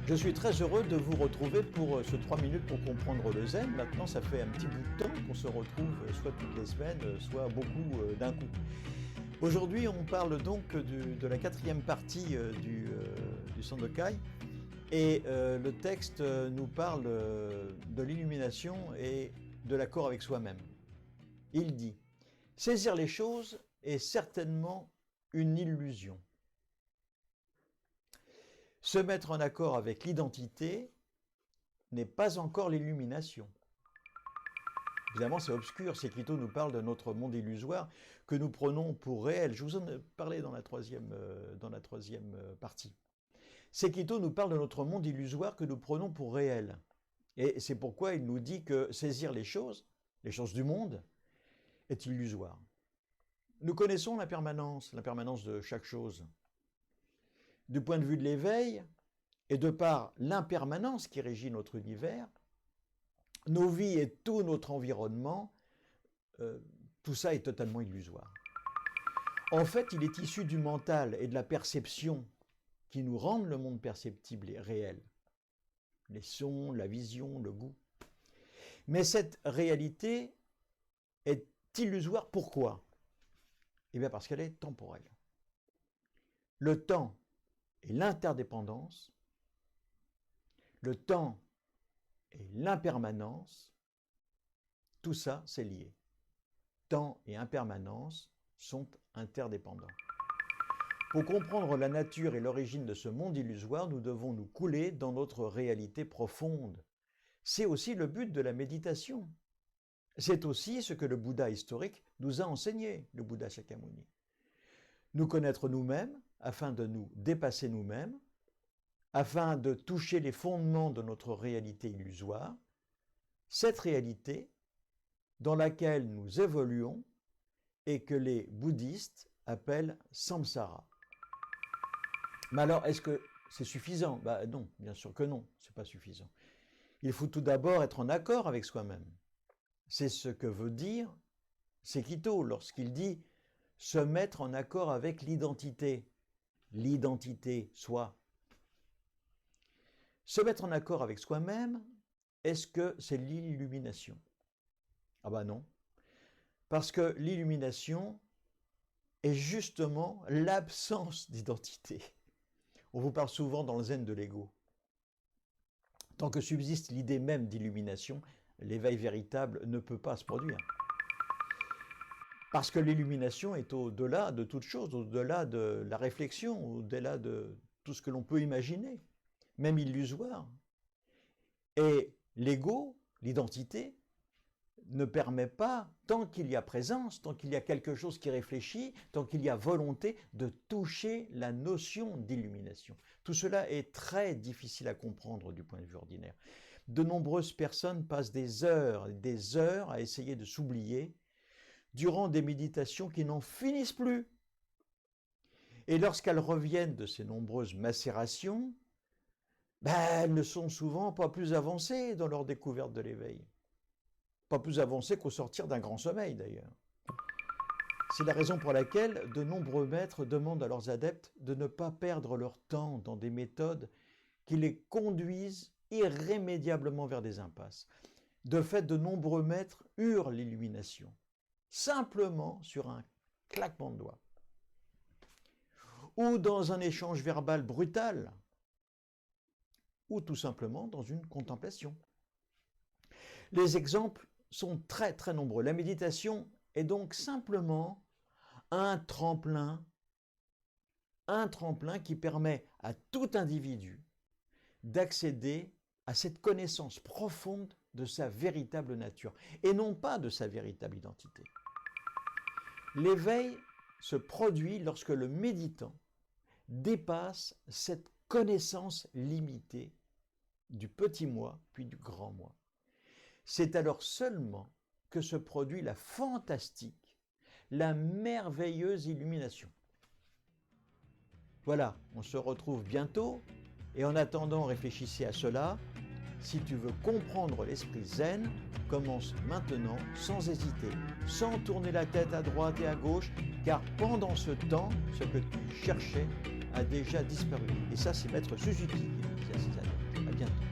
Je suis très heureux de vous retrouver pour ce 3 minutes pour comprendre le zen. Maintenant, ça fait un petit bout de temps qu'on se retrouve soit toutes les semaines, soit beaucoup d'un coup. Aujourd'hui, on parle donc de la quatrième partie du Sandokai. Et le texte nous parle de l'illumination et de l'accord avec soi-même. Il dit « Saisir les choses est certainement une illusion. Se mettre en accord avec l'identité n'est pas encore l'illumination. » Évidemment, c'est obscur. Sekito nous parle de notre monde illusoire que nous prenons pour réel. Je vous en ai parlé dans la troisième partie. Sekito nous parle de notre monde illusoire que nous prenons pour réel. Et c'est pourquoi il nous dit que saisir les choses du monde, est illusoire. Nous connaissons l'impermanence de chaque chose. Du point de vue de l'éveil, et de par l'impermanence qui régit notre univers, nos vies et tout notre environnement, tout ça est totalement illusoire. En fait, il est issu du mental et de la perception qui nous rendent le monde perceptible et réel. Les sons, la vision, le goût. Mais cette réalité est illusoire. Pourquoi? Eh bien parce qu'elle est temporelle. Le temps et l'interdépendance, le temps et l'impermanence, tout ça c'est lié. Temps et impermanence sont interdépendants. Pour comprendre la nature et l'origine de ce monde illusoire, nous devons nous couler dans notre réalité profonde. C'est aussi le but de la méditation. C'est aussi ce que le Bouddha historique nous a enseigné, le Bouddha Shakyamuni. Nous connaître nous-mêmes afin de nous dépasser nous-mêmes, afin de toucher les fondements de notre réalité illusoire, cette réalité dans laquelle nous évoluons et que les bouddhistes appellent samsara. Mais alors, est-ce que c'est suffisant? Non, bien sûr que non, c'est pas suffisant. Il faut tout d'abord être en accord avec soi-même. C'est ce que veut dire Sekito lorsqu'il dit se mettre en accord avec l'identité. L'identité, soi. Se mettre en accord avec soi-même, est-ce que c'est l'illumination? Ah ben non. Parce que l'illumination est justement l'absence d'identité. On vous parle souvent dans le zen de l'ego. Tant que subsiste l'idée même d'illumination, l'éveil véritable ne peut pas se produire. Parce que l'illumination est au-delà de toute chose, au-delà de la réflexion, au-delà de tout ce que l'on peut imaginer, même illusoire. Et l'ego, l'identité, ne permet pas, tant qu'il y a présence, tant qu'il y a quelque chose qui réfléchit, tant qu'il y a volonté, de toucher la notion d'illumination. Tout cela est très difficile à comprendre du point de vue ordinaire. De nombreuses personnes passent des heures à essayer de s'oublier durant des méditations qui n'en finissent plus. Et lorsqu'elles reviennent de ces nombreuses macérations, elles ne sont souvent pas plus avancées dans leur découverte de l'éveil. Pas plus avancées qu'au sortir d'un grand sommeil d'ailleurs. C'est la raison pour laquelle de nombreux maîtres demandent à leurs adeptes de ne pas perdre leur temps dans des méthodes qui les conduisent irrémédiablement vers des impasses. De fait, de nombreux maîtres eurent l'illumination, simplement sur un claquement de doigts, ou dans un échange verbal brutal, ou tout simplement dans une contemplation. Les exemples sont très très nombreux. La méditation est donc simplement un tremplin qui permet à tout individu d'accéder à cette connaissance profonde de sa véritable nature, et non pas de sa véritable identité. L'éveil se produit lorsque le méditant dépasse cette connaissance limitée du petit moi puis du grand moi. C'est alors seulement que se produit la fantastique, la merveilleuse illumination. Voilà, on se retrouve bientôt et en attendant, réfléchissez à cela. Si tu veux comprendre l'esprit zen, commence maintenant sans hésiter, sans tourner la tête à droite et à gauche, car pendant ce temps, ce que tu cherchais a déjà disparu. Et ça, c'est Maître Suzuki qui le disait à ses adeptes. À bientôt.